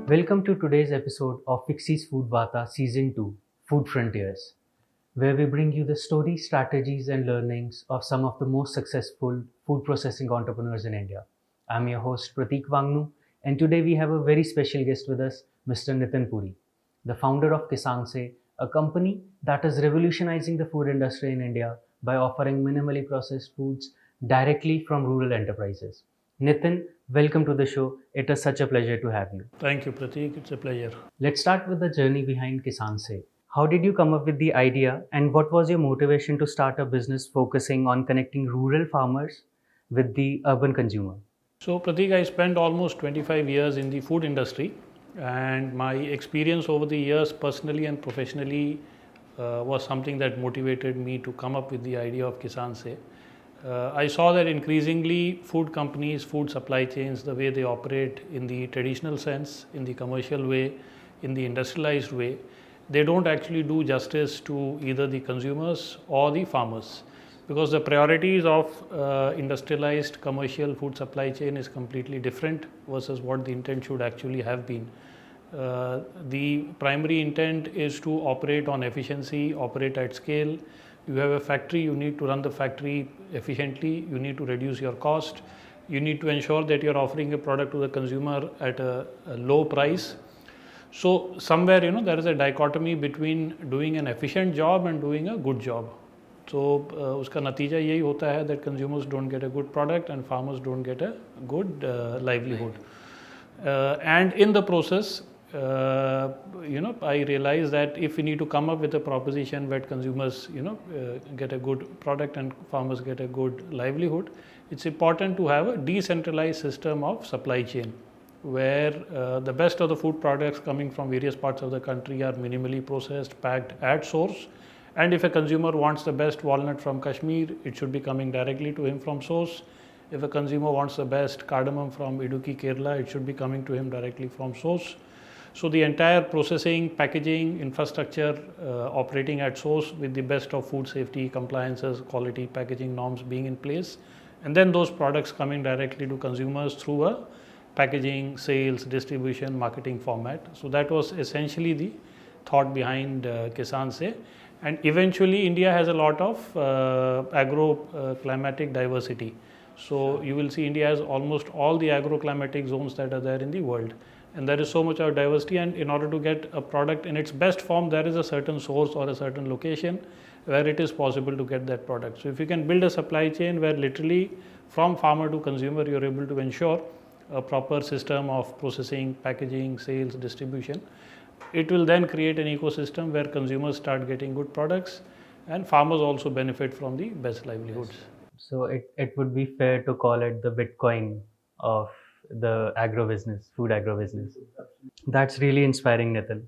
Welcome to today's episode of FICSI's Food Vata Season 2, Food Frontiers, where we bring you the stories, strategies, and learnings of some of the most successful food processing entrepreneurs in India. I'm your host, Prateek Wangnoo, and today we have a very special guest with us, Mr. Nitin Puri, the founder of Kisaan Say, a company that is revolutionizing the food industry in India by offering minimally processed foods directly from rural enterprises. Nitin, welcome to the show. It is such a pleasure to have you. Thank you, Prateek. It's a pleasure. Let's start with the journey behind Kisaan Say. How did you come up with the idea and what was your motivation to start a business focusing on connecting rural farmers with the urban consumer? So, Prateek, I spent almost 25 years in the food industry, and my experience over the years, personally and professionally, was something that motivated me to come up with the idea of Kisaan Say. I saw that increasingly food companies, food supply chains, the way they operate in the traditional sense, in the commercial way, in the industrialized way, they don't actually do justice to either the consumers or the farmers, because the priorities of industrialized commercial food supply chain is completely different versus what the intent should actually have been. The primary intent is to operate on efficiency, operate at scale. You have a factory, you need to run the factory efficiently, you need to reduce your cost, you need to ensure that you're offering a product to the consumer at a low price. So somewhere, there is a dichotomy between doing an efficient job and doing a good job. So uska natija yahi hota hai that consumers don't get a good product and farmers don't get a good livelihood. And in the process, I realized that if we need to come up with a proposition where consumers, get a good product and farmers get a good livelihood, it's important to have a decentralized system of supply chain, where the best of the food products coming from various parts of the country are minimally processed, packed at source. And if a consumer wants the best walnut from Kashmir, it should be coming directly to him from source. If a consumer wants the best cardamom from Idukki, Kerala, it should be coming to him directly from source. So the entire processing, packaging, infrastructure operating at source with the best of food safety, compliances, quality, packaging norms being in place, and then those products coming directly to consumers through a packaging, sales, distribution, marketing format. So that was essentially the thought behind Kisaan Say. And eventually India has a lot of agro-climatic diversity. So you will see India has almost all the agro-climatic zones that are there in the world. And there is so much of diversity, and in order to get a product in its best form, there is a certain source or a certain location where it is possible to get that product. So if you can build a supply chain where literally from farmer to consumer, you're able to ensure a proper system of processing, packaging, sales, distribution, it will then create an ecosystem where consumers start getting good products and farmers also benefit from the best livelihoods. So it would be fair to call it the Bitcoin of the agro-business, food agro-business. That's really inspiring, Nitin.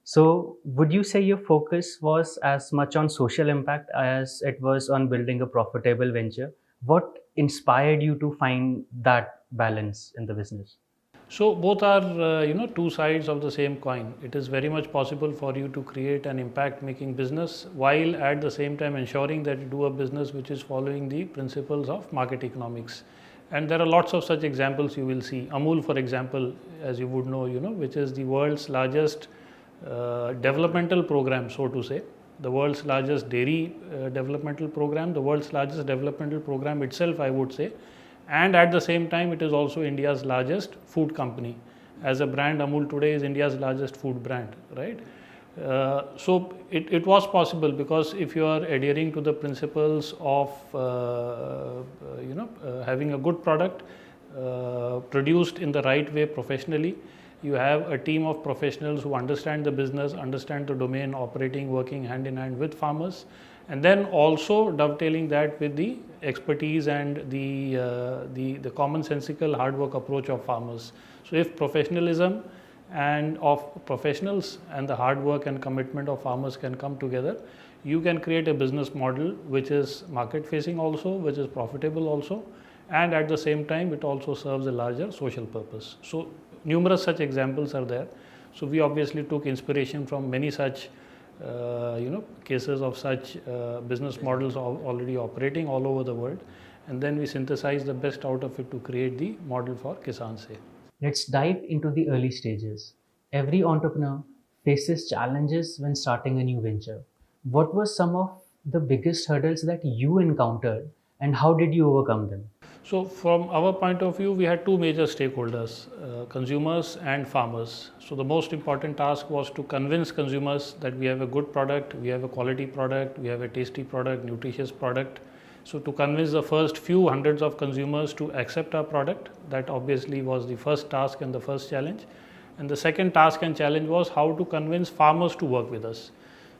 So would you say your focus was as much on social impact as it was on building a profitable venture? What inspired you to find that balance in the business? So both are, two sides of the same coin. It is very much possible for you to create an impact-making business while at the same time ensuring that you do a business which is following the principles of market economics. And there are lots of such examples you will see. Amul, for example, as you would know, which is the world's largest developmental program, so to say. The world's largest dairy developmental program, the world's largest developmental program itself, I would say. And at the same time, it is also India's largest food company. As a brand, Amul today is India's largest food brand, right? So it was possible because if you are adhering to the principles of having a good product produced in the right way professionally, you have a team of professionals who understand the business, understand the domain, operating, working hand in hand with farmers, and then also dovetailing that with the expertise and the commonsensical hard work approach of farmers. So if professionalism and of professionals and the hard work and commitment of farmers can come together, you can create a business model which is market facing also, which is profitable also, and at the same time it also serves a larger social purpose. So numerous such examples are there. So we obviously took inspiration from many such cases of such business models already operating all over the world, and then we synthesize the best out of it to create the model for Kisaan Say. Let's dive into the early stages. Every entrepreneur faces challenges when starting a new venture. What were some of the biggest hurdles that you encountered and how did you overcome them? So, from our point of view, we had two major stakeholders, consumers and farmers. So, the most important task was to convince consumers that we have a good product, we have a quality product, we have a tasty product, nutritious product. So, to convince the first few hundreds of consumers to accept our product, that obviously was the first task and the first challenge. And the second task and challenge was how to convince farmers to work with us.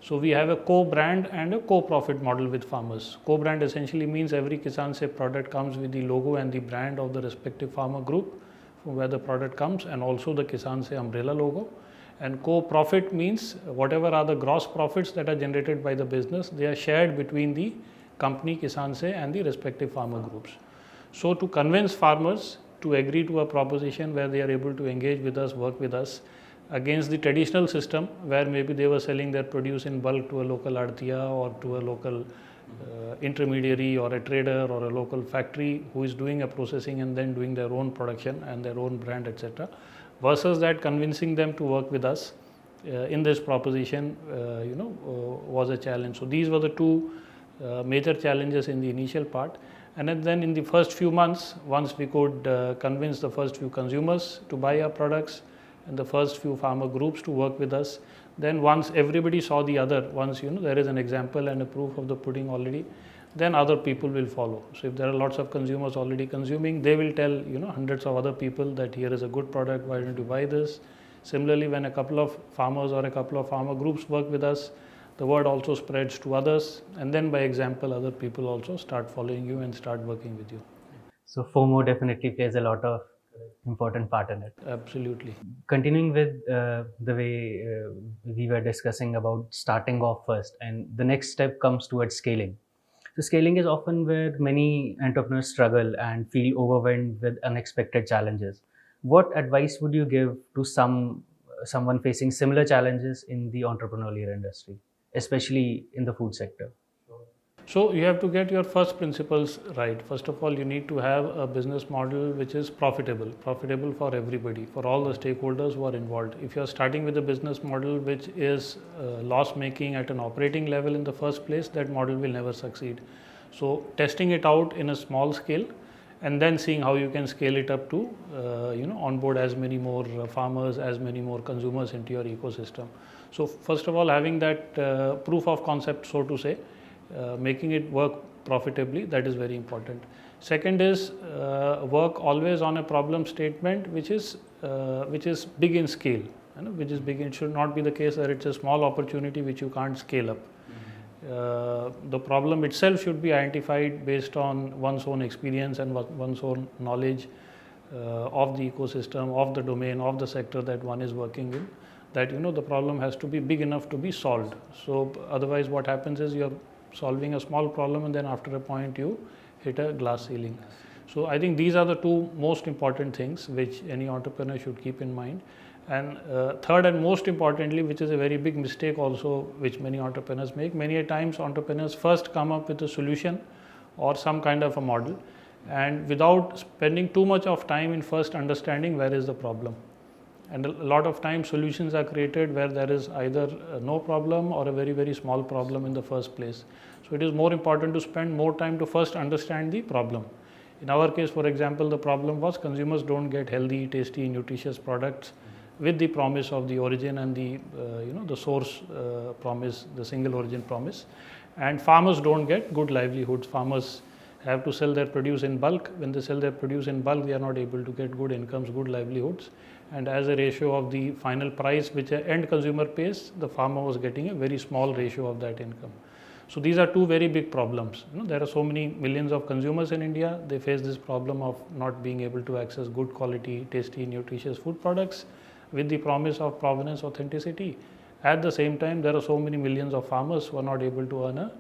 So we have a co-brand and a co-profit model with farmers. Co-brand essentially means every Kisaan Say product comes with the logo and the brand of the respective farmer group from where the product comes, and also the Kisaan Say umbrella logo. And co-profit means whatever are the gross profits that are generated by the business, they are shared between the company Kisaan Say and the respective farmer groups. So to convince farmers to agree to a proposition where they are able to engage with us, work with us, against the traditional system where maybe they were selling their produce in bulk to a local artiya or to a local intermediary or a trader or a local factory who is doing a processing and then doing their own production and their own brand, etc., versus that convincing them to work with us in this proposition was a challenge. So these were the two major challenges in the initial part. And then in the first few months, once we could convince the first few consumers to buy our products and the first few farmer groups to work with us, then once everybody saw the other, once there is an example and a proof of the pudding already, then other people will follow. So if there are lots of consumers already consuming, they will tell hundreds of other people that here is a good product, why don't you buy this. Similarly, when a couple of farmers or a couple of farmer groups work with us, the word also spreads to others, and then by example other people also start following you and start working with you. So FOMO definitely plays a lot of important part in it. Absolutely. Continuing with the way we were discussing about starting off first, and the next step comes towards scaling. So scaling is often where many entrepreneurs struggle and feel overwhelmed with unexpected challenges. What advice would you give to someone facing similar challenges in the entrepreneurial industry, especially in the food sector? So you have to get your first principles right. First of all, you need to have a business model which is profitable for everybody, for all the stakeholders who are involved. If you are starting with a business model which is loss making at an operating level in the first place, that model will never succeed. So testing it out in a small scale and then seeing how you can scale it up to onboard as many more farmers, as many more consumers into your ecosystem. So first of all, having that proof of concept, so to say, making it work profitably, that is very important. Second is work always on a problem statement which is big in scale, which is big. It should not be the case that it's a small opportunity which you can't scale up. The problem itself should be identified based on one's own experience and one's own knowledge of the ecosystem, of the domain, of the sector that one is working in, that the problem has to be big enough to be solved. So otherwise what happens is you're solving a small problem and then after a point you hit a glass ceiling. So I think these are the two most important things which any entrepreneur should keep in mind. And third and most importantly, which is a very big mistake also which many entrepreneurs make, many a times entrepreneurs first come up with a solution or some kind of a model and without spending too much of time in first understanding where is the problem. And a lot of times solutions are created where there is either no problem or a very, very small problem in the first place. So it is more important to spend more time to first understand the problem. In our case, for example, the problem was consumers don't get healthy, tasty, nutritious products with the promise of the origin and the source promise, the single origin promise. And farmers don't get good livelihoods. Farmers have to sell their produce in bulk. When they sell their produce in bulk, they are not able to get good incomes, good livelihoods. And as a ratio of the final price which an end consumer pays, the farmer was getting a very small ratio of that income. So these are two very big problems. There are so many millions of consumers in India. They face this problem of not being able to access good quality, tasty, nutritious food products with the promise of provenance, authenticity. At the same time, there are so many millions of farmers who are not able to earn a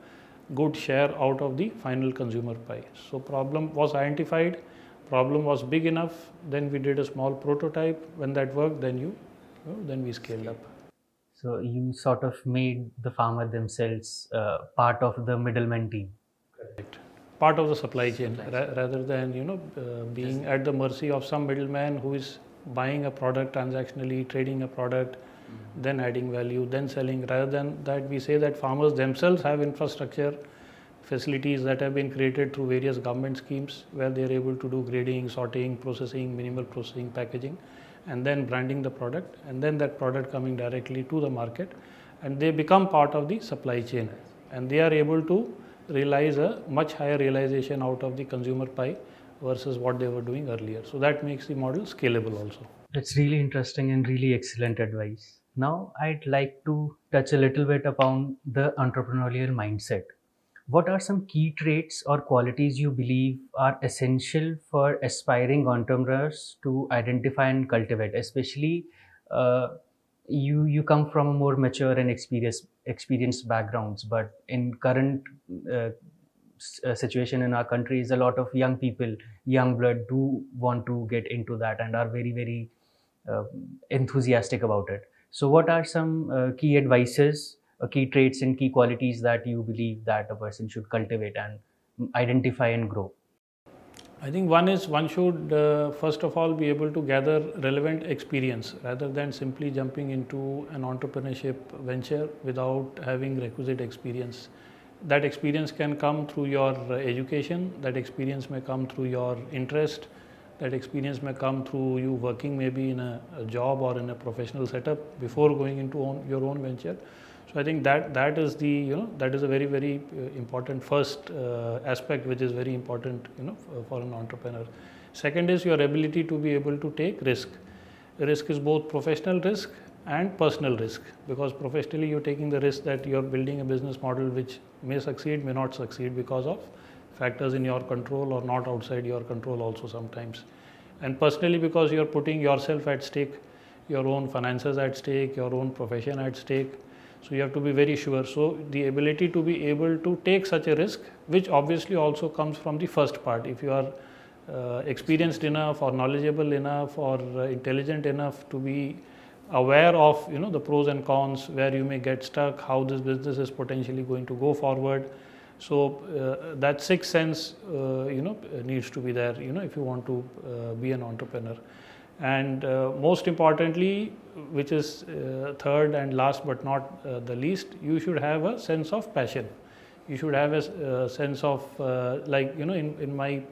good share out of the final consumer pie. So problem was identified. Problem was big enough, then we did a small prototype. When that worked, then then we scaled up. So you sort of made the farmer themselves part of the middleman team. Correct. Part of the supply chain rather than being at the mercy of some middleman who is buying a product transactionally, trading a product, then adding value, then selling. Rather than that, we say that farmers themselves have infrastructure facilities that have been created through various government schemes where they are able to do grading, sorting, processing, minimal processing, packaging, and then branding the product, and then that product coming directly to the market, and they become part of the supply chain, and they are able to realize a much higher realization out of the consumer pie versus what they were doing earlier. So that makes the model scalable also. That's really interesting and really excellent advice. Now, I'd like to touch a little bit upon the entrepreneurial mindset. What are some key traits or qualities you believe are essential for aspiring entrepreneurs to identify and cultivate? Especially, uh, you come from a more mature and experienced backgrounds, but in current uh, situation in our country is a lot of young people, young blood do want to get into that and are very uh, enthusiastic about it. So, what are some key advices, key traits, and key qualities that you believe that a person should cultivate and identify and grow? I think one is one should first of all be able to gather relevant experience rather than simply jumping into an entrepreneurship venture without having requisite experience. That experience can come through your education, that experience may come through your interest, that experience may come through you working maybe in a job or in a professional setup before going into your own venture. So I think that is the that is a very important first aspect which is very important for an entrepreneur. Second is your ability to be able to take risk. Risk is both professional risk and personal risk, because professionally you're taking the risk that you're building a business model which may succeed, may not succeed because of factors in your control or not outside your control also sometimes. And personally, because you're putting yourself at stake, your own finances at stake, your own profession at stake. So you have to be very sure. So the ability to be able to take such a risk, which obviously also comes from the first part. If you are experienced enough or knowledgeable enough or intelligent enough to be aware of the pros and cons, where you may get stuck, how this business is potentially going to go forward. So that sixth sense needs to be there if you want to be an entrepreneur. And most importantly, which is third and last but not the least, you should have a sense of passion. You should have a sense of in my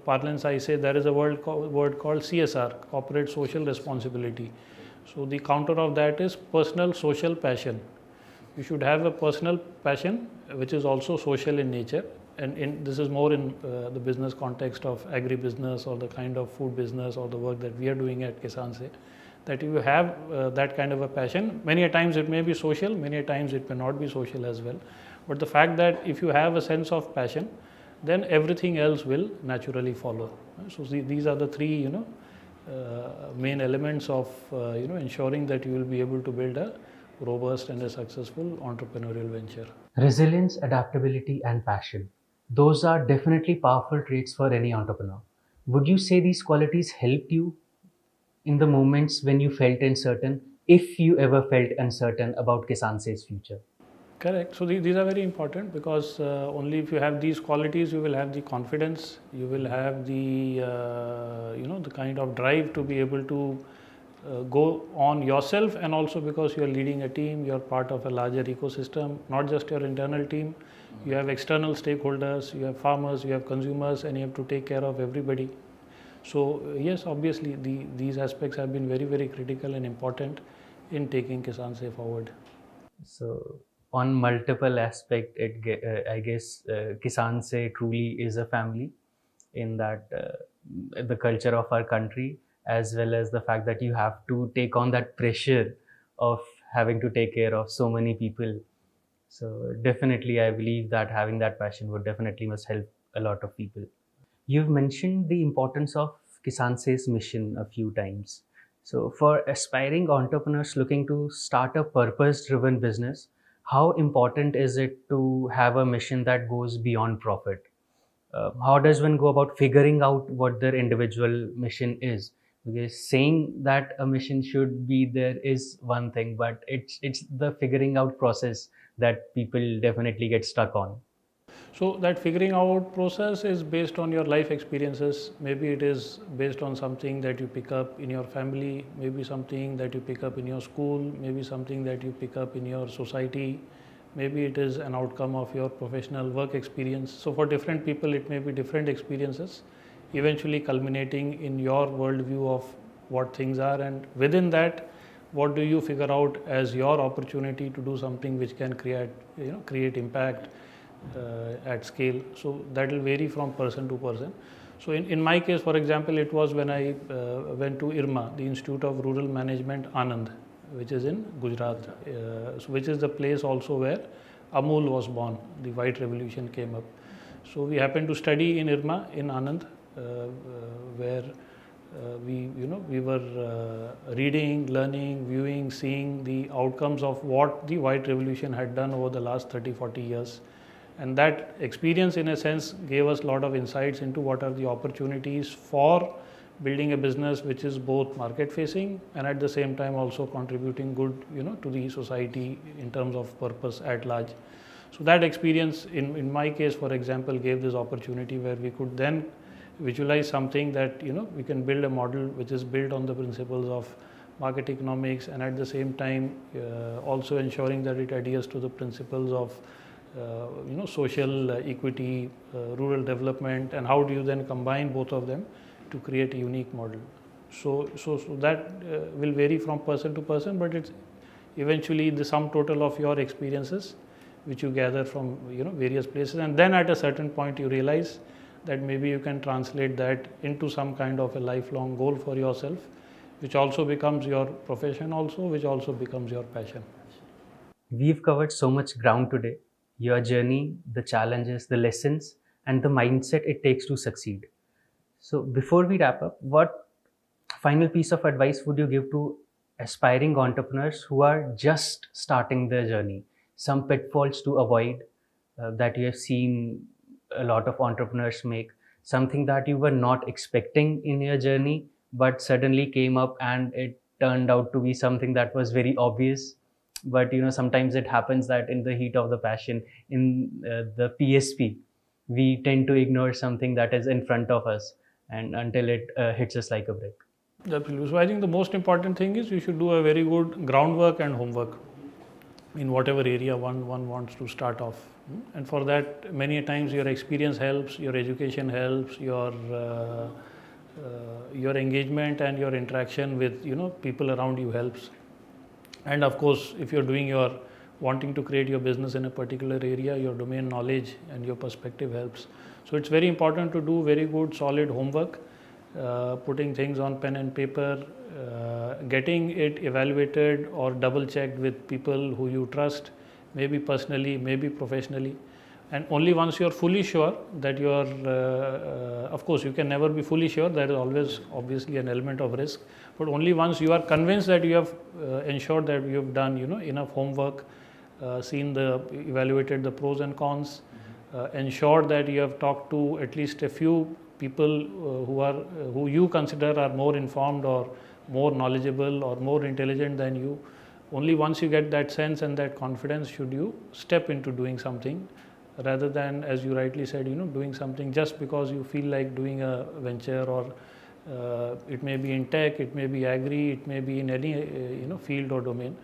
parlance, I say there is a word called CSR, corporate social responsibility. So the counter of that is personal social passion. You should have a personal passion which is also social in nature, and this is more in the business context of agribusiness or the kind of food business or the work that we are doing at KisaanSay, that you have that kind of a passion. Many a times it may be social, many a times it may not be social as well, but the fact that if you have a sense of passion, then everything else will naturally follow. So these are the three main elements of ensuring that you will be able to build a robust and a successful entrepreneurial venture. Resilience, adaptability, and passion. Those are definitely powerful traits for any entrepreneur. Would you say these qualities helped you in the moments when you felt uncertain, if you ever felt uncertain about KisaanSay's future? Correct. So these are very important, because only if you have these qualities, you will have the confidence, you will have the the kind of drive to be able to go on yourself, and also because you are leading a team, you are part of a larger ecosystem, not just your internal team. You have external stakeholders, you have farmers, you have consumers, and you have to take care of everybody. So yes, obviously these aspects have been very critical and important in taking KisaanSay forward. So, on multiple aspect, I guess KisaanSay truly is a family, in that the culture of our country, as well as the fact that you have to take on that pressure of having to take care of so many people. So definitely, I believe that having that passion would definitely must help a lot of people. You've mentioned the importance of KisaanSay's mission a few times. So, for aspiring entrepreneurs looking to start a purpose driven business, how important is it to have a mission that goes beyond profit? How does one go about figuring out what their individual mission is? Because saying that a mission should be there is one thing, but it's the figuring out process that people definitely get stuck on. So that figuring out process is based on your life experiences. Maybe it is based on something that you pick up in your family, maybe something that you pick up in your school, maybe something that you pick up in your society, maybe it is an outcome of your professional work experience. So for different people it may be different experiences, eventually culminating in your worldview of what things are, and within that what do you figure out as your opportunity to do something which can create impact at scale. So that will vary from person to person. So in my case, for example, it was when I went to IRMA, the Institute of Rural Management Anand, which is in Gujarat, which is the place also where Amul was born. The White Revolution came up. So we happened to study in IRMA in Anand, where we were reading, learning, viewing, seeing the outcomes of what the White Revolution had done over the last 30-40 years. And that experience in a sense gave us a lot of insights into what are the opportunities for building a business which is both market facing and at the same time also contributing good to the society in terms of purpose at large. So that experience in my case, for example, gave this opportunity where we could then visualize something that we can build a model which is built on the principles of market economics and at the same time also ensuring that it adheres to the principles of social equity, rural development, and how do you then combine both of them to create a unique model. So that will vary from person to person, but it's eventually the sum total of your experiences which you gather from various places, and then at a certain point you realize that maybe you can translate that into some kind of a lifelong goal for yourself, which also becomes your profession also, which also becomes your passion. We've covered so much ground today: your journey, the challenges, the lessons, and the mindset it takes to succeed. So before we wrap up, what final piece of advice would you give to aspiring entrepreneurs who are just starting their journey? Some pitfalls to avoid that you have seen a lot of entrepreneurs make, something that you were not expecting in your journey but suddenly came up and it turned out to be something that was very obvious. But sometimes it happens that in the heat of the passion, in the PSP, we tend to ignore something that is in front of us and until it hits us like a brick. Absolutely. So I think the most important thing is you should do a very good groundwork and homework in whatever area one wants to start off. And for that, many times your experience helps, your education helps, your engagement and your interaction with people around you helps. And of course, if you're wanting to create your business in a particular area, your domain knowledge and your perspective helps. So it's very important to do very good solid homework, putting things on pen and paper, getting it evaluated or double checked with people who you trust, maybe personally, maybe professionally. And only once you're fully sure that of course you can never be fully sure, there is always obviously an element of risk, but only once you are convinced that you have ensured that you have done enough homework, evaluated the pros and cons, ensured that you have talked to at least a few people who you consider are more informed or more knowledgeable or more intelligent than you. Only once you get that sense and that confidence should you step into doing something, rather than, as you rightly said, doing something just because you feel like doing a venture, or it may be in tech, it may be agri, it may be in any field or domain,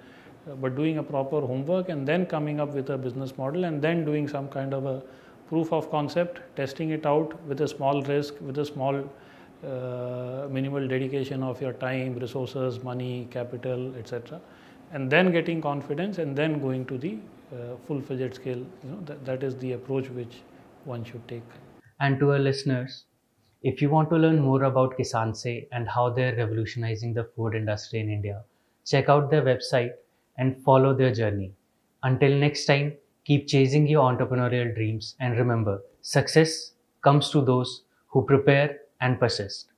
but doing a proper homework and then coming up with a business model and then doing some kind of a proof of concept, testing it out with a small risk, with a small minimal dedication of your time, resources, money, capital, etc., and then getting confidence and then going to the full-fledged scale. That is the approach which one should take. And to our listeners, if you want to learn more about KisaanSay and how they're revolutionizing the food industry in India, check out their website and follow their journey. Until next time, keep chasing your entrepreneurial dreams, and remember, success comes to those who prepare and persist.